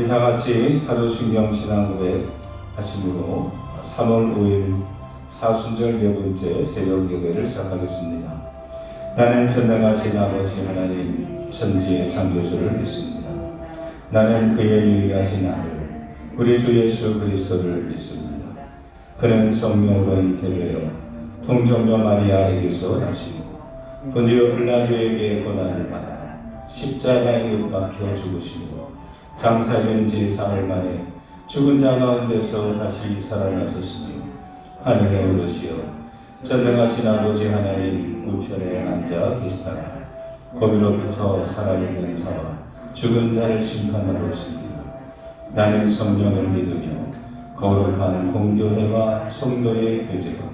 우리 다 같이 사도신경 신앙고백 하심으로 3월 5일 사순절 4번째 새벽 예배를 시작하겠습니다. 나는 전능하신 아버지 하나님 천지의 창조주를 믿습니다. 나는 그의 유일하신 아들 우리 주 예수 그리스도를 믿습니다. 그는 성령으로 잉태되어 동정녀 마리아에게서 나시고 본디오 빌라도에게 고난을 받아 십자가에 못 박혀 죽으시고 장사된 제3일 만에 죽은 자 가운데서 다시 살아나셨으며 하늘에 오르시어 전능하신 아버지 하나님 우편에 앉아 계시다가 거기로부터 살아있는 자와 죽은 자를 심판하러 오십니다. 나는 성령을 믿으며 거룩한 공교회와 성도의 교제와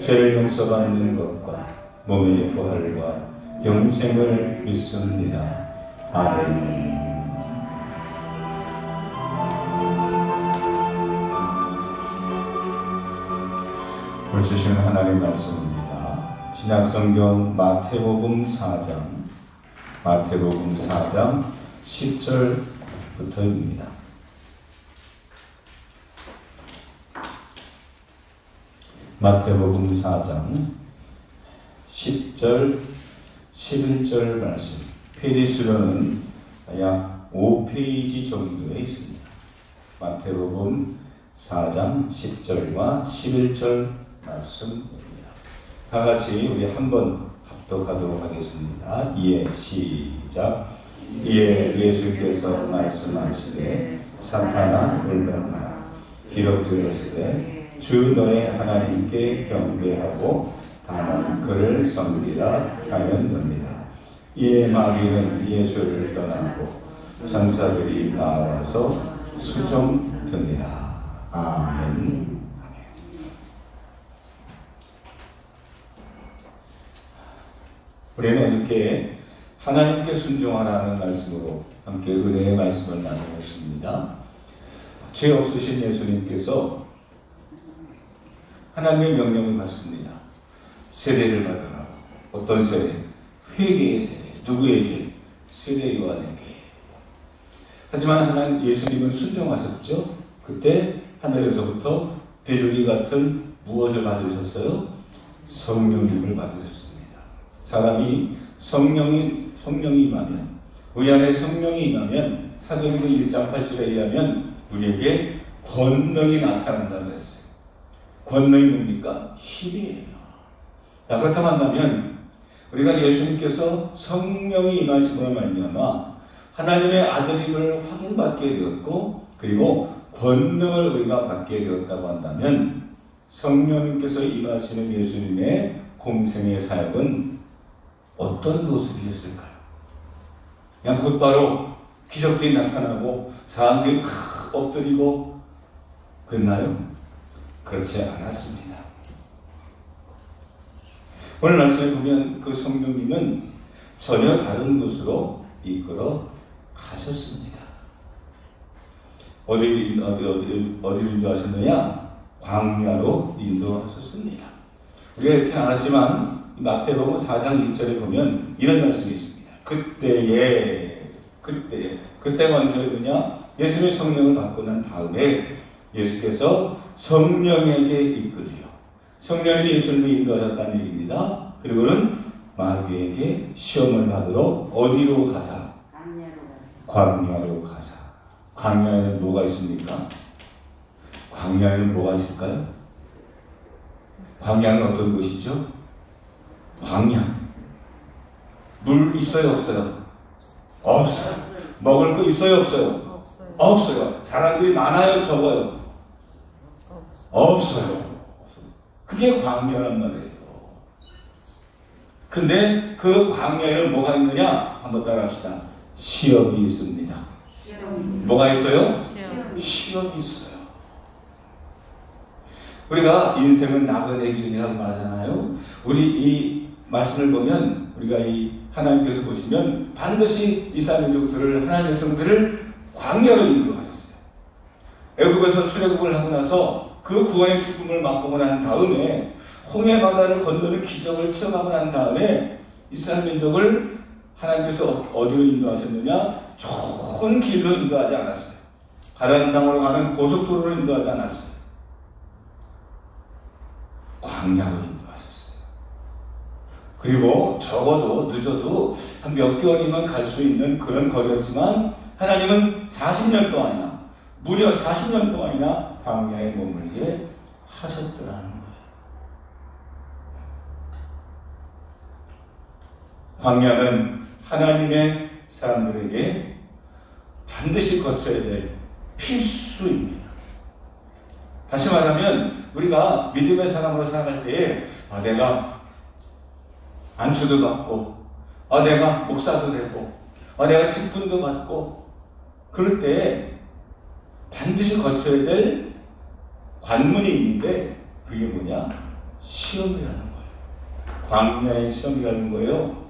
죄를 용서받는 것과 몸의 부활과 영생을 믿습니다. 아멘. 오늘 주시는 하나님 말씀입니다. 신약성경 마태복음 4장 10절부터입니다. 마태복음 4장 10절 11절 말씀. 페이지 수로는 약 5페이지 정도에 있습니다. 마태복음 4장 10절과 11절 말씀입니다. 다 같이 우리 한번 합독하도록 하겠습니다. 예, 시작. 예, 예수께서 말씀하시되 사탄아 물러가라. 기록 되었으되 주 너의 하나님께 경배하고 다만 그를 섬기라 하였느니라. 이에 마귀는 예수를 떠나고 천사들이 나와서 수종드니라. 아멘. 우리는 어저께 하나님께 순종하라는 말씀으로 함께 은혜의 말씀을 나누었습니다. 죄 없으신 예수님께서 하나님의 명령을 받습니다. 세례를 받으라. 어떤 세례? 회개의 세례. 누구에게? 세례 요한에게. 하지만 하나님 예수님은 순종하셨죠. 그때 하늘에서부터 비둘기 같은 무엇을 받으셨어요? 성령님을 받으셨습니다. 사람이 성령이 임하면, 우리 안에 성령이 임하면 사도행전 1장 8절에 의하면 우리에게 권능이 나타난다고 했어요. 권능이 뭡니까? 힘이에요. 자, 그렇다고 한다면 우리가 예수님께서 성령이 임하심으로 말미암아 하나님의 아들임을 확인받게 되었고, 그리고 권능을 우리가 받게 되었다고 한다면 성령님께서 임하시는 예수님의 공생의 사역은 어떤 모습이었을까요? 그냥 곧바로 기적들이 나타나고 사람들이 엎드리고 그랬나요? 그렇지 않았습니다. 오늘 말씀에 보면 그 성령님은 전혀 다른 곳으로 이끌어 가셨습니다. 어디를 인도하셨느냐? 광야로 인도하셨습니다. 우리가 읽지 않았지만 마태복음 4장 1절에 보면 이런 말씀이 있습니다. 그때가 언제였느냐? 예수님의 성령을 받고 난 다음에 예수께서 성령에게 이끌려 성령이 예수님을 인도하셨다는 얘기입니다. 그리고는 마귀에게 시험을 받으러 어디로 가사? 광야로 가사. 광야에는 뭐가 있습니까? 광야에는 뭐가 있을까요? 광야는 어떤 곳이죠? 광야. 물 있어요, 없어요? 없어요. 먹을 거 있어요, 없어요? 없어요. 사람들이 많아요, 적어요? 없어요. 그게 광야란 말이에요. 근데 그 광야에는 뭐가 있느냐? 한번 따라합시다. 시험이 있습니다. 뭐가 있어요? 시험이 있어요. 우리가 인생은 나그네 길이라고 말하잖아요. 우리 이 말씀을 보면 우리가 이 하나님께서 보시면 반드시 이스라엘 민족들을 하나님의 성들을 광야로 인도하셨어요. 애굽에서 출애굽을 하고 나서 그 구원의 기쁨을 맛보고 난 다음에 홍해 바다를 건너는 기적을 체험하고 난 다음에 이스라엘 민족을 하나님께서 어디로 인도하셨느냐? 좋은 길로 인도하지 않았어요. 가나안 땅으로 가는 고속도로를 인도하지 않았어요. 광야로 인도하셨어요. 그리고 적어도 늦어도 한 몇 개월이면 갈 수 있는 그런 거리였지만 하나님은 40년 동안이나 무려 40년 동안이나 광야에 머물게 하셨더라는 거예요. 광야는 하나님의 사람들에게 반드시 거쳐야 될 필수입니다. 다시 말하면 우리가 믿음의 사람으로 살아갈 때에 내가 안수도 받고 내가 목사도 되고 내가 직분도 받고 그럴 때에 반드시 거쳐야 될 관문이 있는데 그게 뭐냐? 시험이라는 거예요. 광야의 시험이라는 거예요.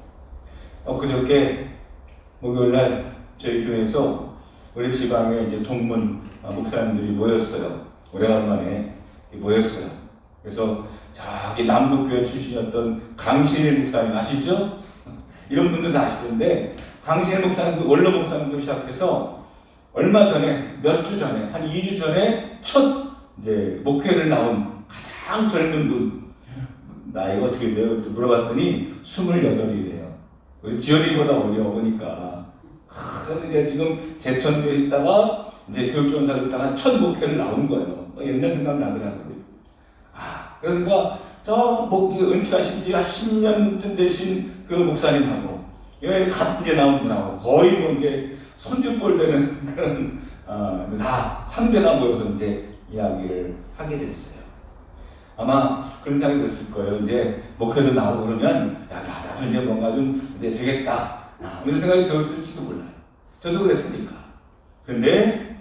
그저께 목요일날 저희 교회에서 우리 지방에 이제 동문 목사님들이 모였어요. 오래간만에 모였어요. 그래서 저기 남북교회 출신이었던 강신일 목사님 아시죠? 이런 분들도 아시던데 강신일 목사님도 원로 목사님도 시작해서 얼마 전에 몇 주 전에 한 2주 전에 첫 이제 목회를 나온 가장 젊은 분 나이가 어떻게 돼요? 물어봤더니 28이래요. 우리 지연이보다 어리니까. 그래서 이제 지금 제천교에 있다가 이제 교육전사로 있다가 첫 목회를 나온 거예요. 옛날 생각 나더라고요. 그러니까 은퇴하신 지 한 10년쯤 되신 그 목사님하고 여기 같은 게 나온 분하고 거의 뭐 이제 손짓볼 되는 그런 다 3대가 모여서 이제 이야기를 하게 됐어요. 아마 그런 생각이 됐을 거예요. 이제 목회도 나오고 그러면 나도 이제 뭔가 좀 이제 되겠다 이런 생각이 들었을지도 몰라요. 저도 그랬으니까. 그런데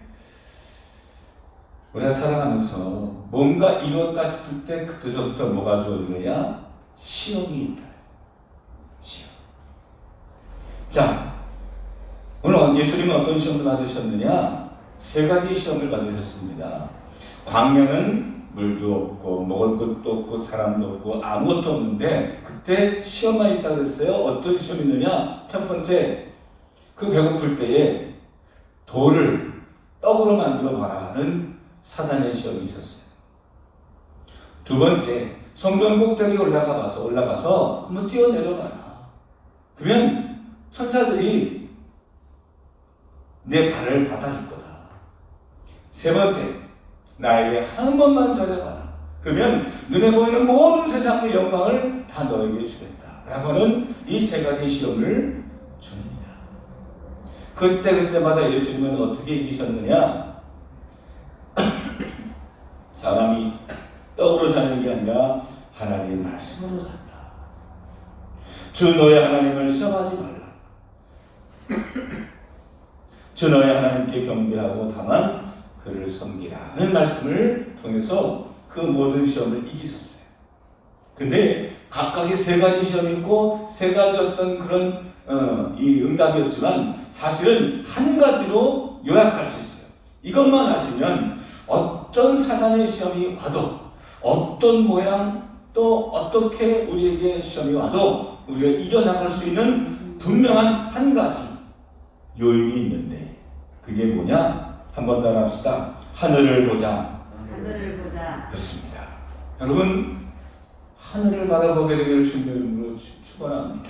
우리가 살아가면서 뭔가 이뤘다 싶을 때 그때서부터 뭐가 주어지느냐? 시험이 있다. 시험. 자, 오늘 예수님은 어떤 시험을 받으셨느냐? 3가지 시험을 받으셨습니다. 광야는 물도 없고 먹을 것도 없고 사람도 없고 아무것도 없는데 그때 시험만 있다고 그랬어요. 어떤 시험이 있느냐? 첫 번째, 그 배고플 때에 돌을 떡으로 만들어 봐라는 사단의 시험이 있었어요. 두 번째, 성전 꼭대기에 올라가서 한번 뛰어내려봐라. 그러면 천사들이 내 발을 받아줄 거다. 세 번째, 나에게 한 번만 절해봐라. 그러면 눈에 보이는 모든 세상의 영광을 다 너에게 주겠다. 라고는 이 3가지 시험을 줍니다. 그때마다 예수님은 어떻게 이기셨느냐? 사람이 떡으로 사는 게 아니라 하나님의 말씀으로 산다. 주 너의 하나님을 시험하지 말라. 주 너의 하나님께 경배하고 다만 그를 섬기라는 말씀을 통해서 그 모든 시험을 이기셨어요. 근데 각각의 3가지 시험이 있고 3가지 어떤 그런 이 응답이었지만 사실은 한 가지로 요약할 수 있어요. 이것만 아시면 어떤 사단의 시험이 와도 어떤 모양 또 어떻게 우리에게 시험이 와도 우리가 이겨나갈 수 있는 분명한 한 가지 요인이 있는데 그게 뭐냐? 한번 따라합시다. 하늘을 보자. 하늘을 보자. 그렇습니다. 여러분 하늘을 바라보게 되기를 주님으로 축원합니다.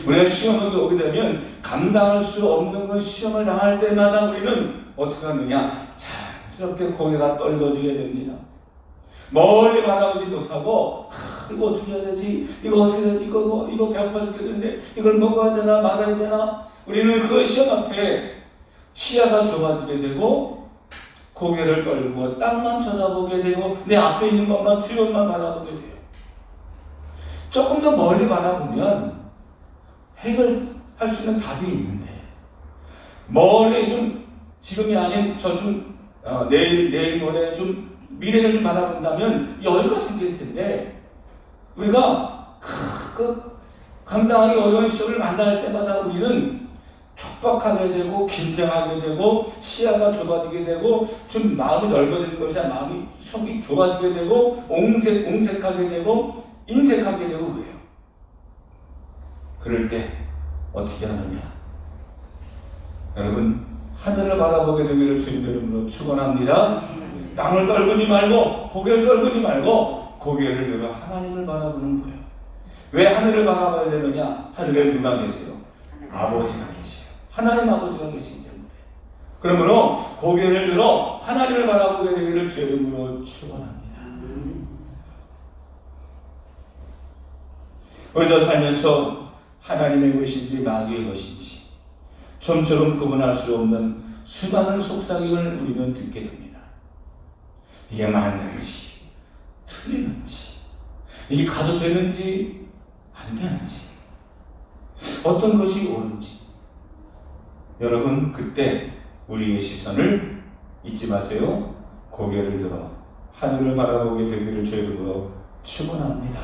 우리가 시험하게 오게 되면 감당할 수 없는 시험을 당할 때마다 우리는 어떻게 하느냐? 자연스럽게 고개가 떨어지게 됩니다. 멀리 바라보지 못하고 이거 어떻게 해야 되지? 이거 어떻게 해야 되지? 이거 배고파 죽겠는데 이걸 먹어야 되나 말아야 되나? 우리는 그 시험 앞에 시야가 좁아지게 되고 고개를 떨고 땅만 쳐다보게 되고 내 앞에 있는 것만 주변만 바라보게 돼요. 조금 더 멀리 바라보면 해결할 수 있는 답이 있는데 멀리 좀 지금이 아닌 내일 모레 좀 미래를 좀 바라본다면 여유가 생길 텐데 우리가 감당하기 어려운 시험을 만날 때마다 우리는 촉박하게 되고 긴장하게 되고 시야가 좁아지게 되고 좀 마음이 넓어지는 것이 아니라 마음이 속이 좁아지게 되고 옹색하게 되고 인색하게 되고 그래요. 그럴 때 어떻게 하느냐? 여러분 하늘을 바라보게 되기를 주님의 이름으로 축원합니다. 땅을 떨구지 말고 고개를 떨구지 말고 고개를 들어 하나님을 바라보는 거예요. 왜 하늘을 바라봐야 되느냐? 하늘에 누가 계세요? 아버지가 계세요. 하나님 아버지가 계시기 때문에. 그러므로 고개를 들어 하나님을 바라보게 되기를 주의 이름으로 축원합니다. 우리도 살면서 하나님의 것인지 마귀의 것인지 좀처럼 구분할 수 없는 수많은 속삭임을 우리는 듣게 됩니다. 이게 맞는지 틀리는지, 이게 가도 되는지 안 되는지, 어떤 것이 옳은지. 여러분, 그때 우리의 시선을 잊지 마세요. 고개를 들어 하늘을 바라보게 되기를 주의 이름으로 축원합니다.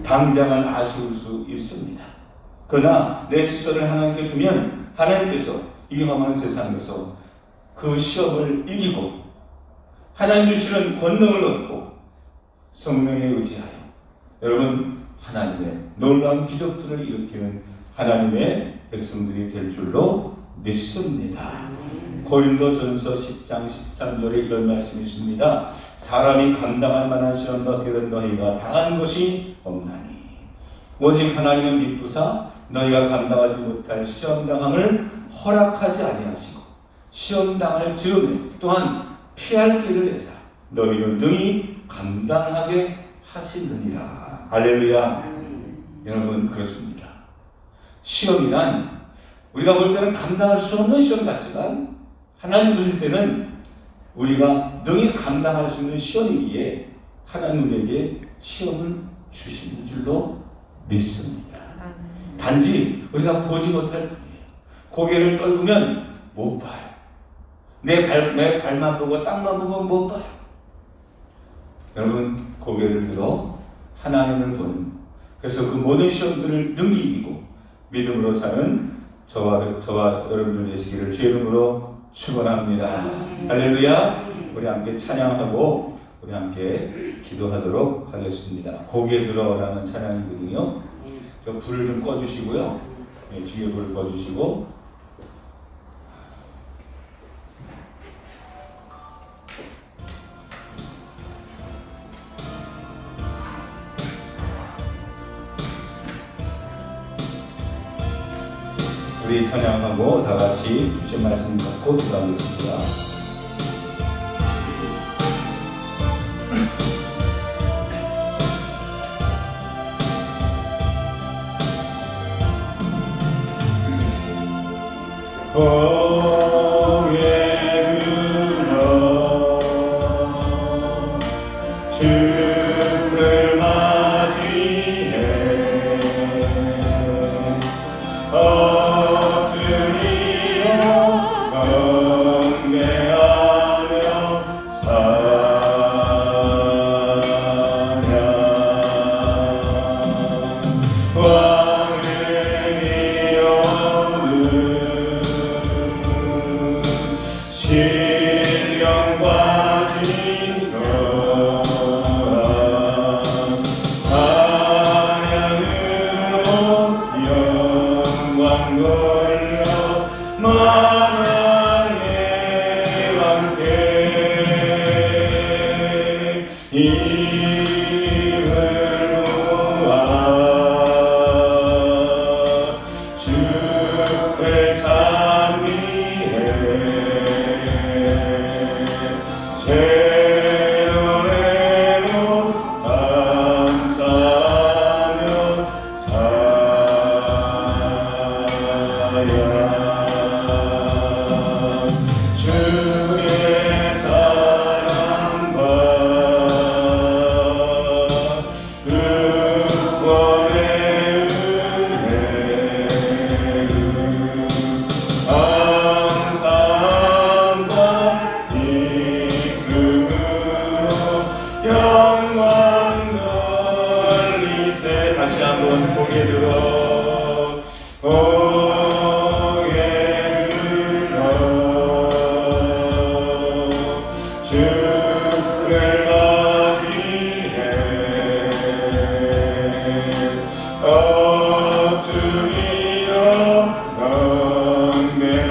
당장은 아쉬울 수 있습니다. 그러나 내 시선을 하나님께 주면 하나님께서 이 험한 세상에서 그 시험을 이기고 하나님 주시는 권능을 얻고 성령에 의지하여 여러분 하나님의 놀라운 기적들을 일으키는 하나님의 백성들이 될 줄로 믿습니다. 고린도전서 10장 13절에 이런 말씀이 있습니다. 사람이 감당할 만한 시험 받기를 너희가 당한 것이 없나니 오직 하나님은 미쁘사 너희가 감당하지 못할 시험당함을 허락하지 아니하시고 시험당할 즈음에 또한 피할 길을 내사 너희를 능히 감당하게 하시느니라. 할렐루야. 여러분, 그렇습니다. 시험이란 우리가 볼 때는 감당할 수 없는 시험 같지만 하나님 보실 때는 우리가 능히 감당할 수 있는 시험이기에 하나님 우리에게 시험을 주시는 줄로 믿습니다. 단지 우리가 보지 못할 뿐이에요. 고개를 떨구면 못 봐요. 내 발만 보고 땅만 보면 못 봐요. 여러분, 고개를 들어 하나님을 보는, 그래서 그 모든 시험들을 능히 이기고 믿음으로 사는 저와 여러분들 되시기를 주의 이름으로 축원합니다. 할렐루야. 우리 함께 찬양하고 우리 함께 기도하도록 하겠습니다. 고개 들어라는 찬양이거든요. 저 불을 좀 꺼주시고요. 네, 뒤에 불을 꺼주시고. 우리 찬양하고 다 같이 주신 말씀 갖고 기도하겠습니다. 고개 들어 주를 맞이해 엎드리어 경배하며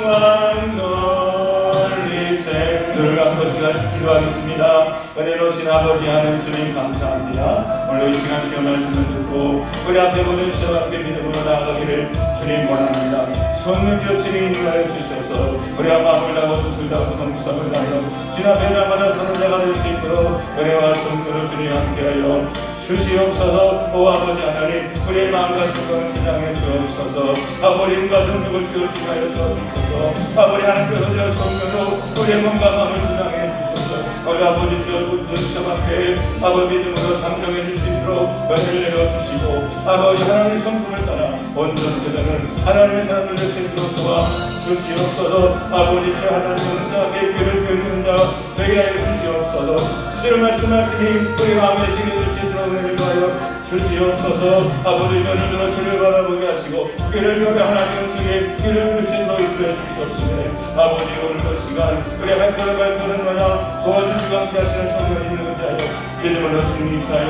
영광 돌리세. 눈을 감고 시간 기도하겠습니다. 은혜 놓으신 아버지 하나님 주님 감사합니다. 오늘 이 시간 주의 말씀을 듣고 우리 앞에 모든 시험 앞에 믿음으로 나아가기를 주님 원합니다. 성령께서 주님 인도하여 주셔서 우리가 마음을 다하고 뜻을 다하고 정성을 다하여 주님 앞에 날마다 서는 자가 될 수 있도록 은혜와 성도로 주님 함께하여 주시옵소서. 오 아버지 하나님, 우리의 마음과 생각을 지장해 주옵소서. 아버님과 능력을 주시하여 주옵소서. 아버지 하나님께서 성령으로 우리의 몸과 마음을 지장해 주옵소서. 우리 아버지 주여 시험 앞에 아버지 믿음으로 상정해 줄 수 있도록 은혜를 내려주시고 아버지 하나님의 성품을 따라 온전히 되는 하나님의 사람을 될 수 있도록 도와주시옵소서. 아버지 주 하나님 은사하게 귀를 기울이는 자 되게 하여 주시옵소서. 주의 말씀하시니 우리 마음에 새겨주시도록 은혜를 하여 주시옵소서. 아버지 눈을 들어 주를 바라보게 하시고 귀를 열어 하나님의 음성에 귀를 들으시도록 인도해 주시옵시네. 아버지 오늘도 시간 우리 발걸음을 마냥 도와주시고 함께 하시는 성령이 있는 의지하여 믿음으로 승리하여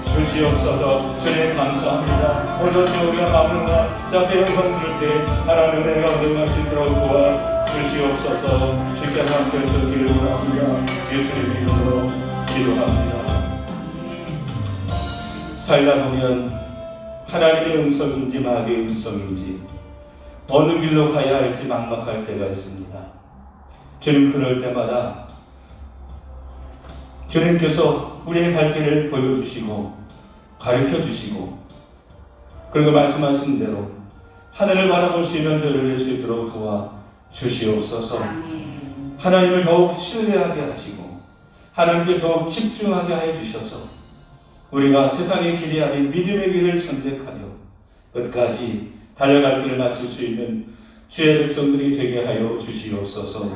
주시옵소서. 주님 감사합니다. 오늘도 우리가 마음과 자폐 영광 부를 때 하나님의 은혜가 얻어갈 수 있도록 도와 주시옵소서. 주께서 함께 해주시기를 원합니다. 예수님 이름으로 기도합니다. 살다 보면 하나님의 음성인지 마귀의 음성인지 어느 길로 가야 할지 막막할 때가 있습니다. 주님 그럴 때마다 주님께서 우리의 갈 길을 보여주시고 가르쳐주시고 그리고 말씀하신 대로 하늘을 바라볼 수 있는 저를 낼 수 있도록 도와주시옵소서. 하나님을 더욱 신뢰하게 하시고 하나님께 더욱 집중하게 해주셔서 우리가 세상의 길이 아닌 믿음의 길을 선택하여 끝까지 달려갈 길을 마칠 수 있는 주의 백성들이 되게 하여 주시옵소서.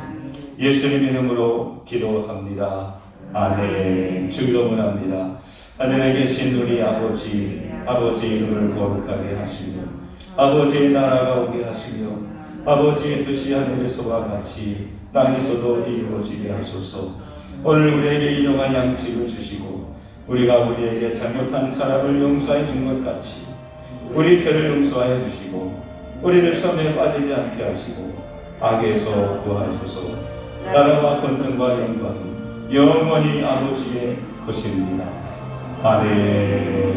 예수님 이름으로 기도합니다. 아멘. 주기도문합니다. 하늘에 계신 우리 아버지, 아버지의 이름을 거룩하게 하시며 아버지의 나라가 오게 하시며 아버지의 뜻이 하늘에서와 같이 땅에서도 이루어지게 하소서. 오늘 우리에게 일용할 양식을 주시고 우리가 우리에게 잘못한 사람을 용서해 준 것 같이 우리 죄를 용서하여 주시고 우리를 시험에 빠지지 않게 하시고 악에서 구하소서. 나라와 권능과 영광이 영원히 아버지의 것입니다. 아멘.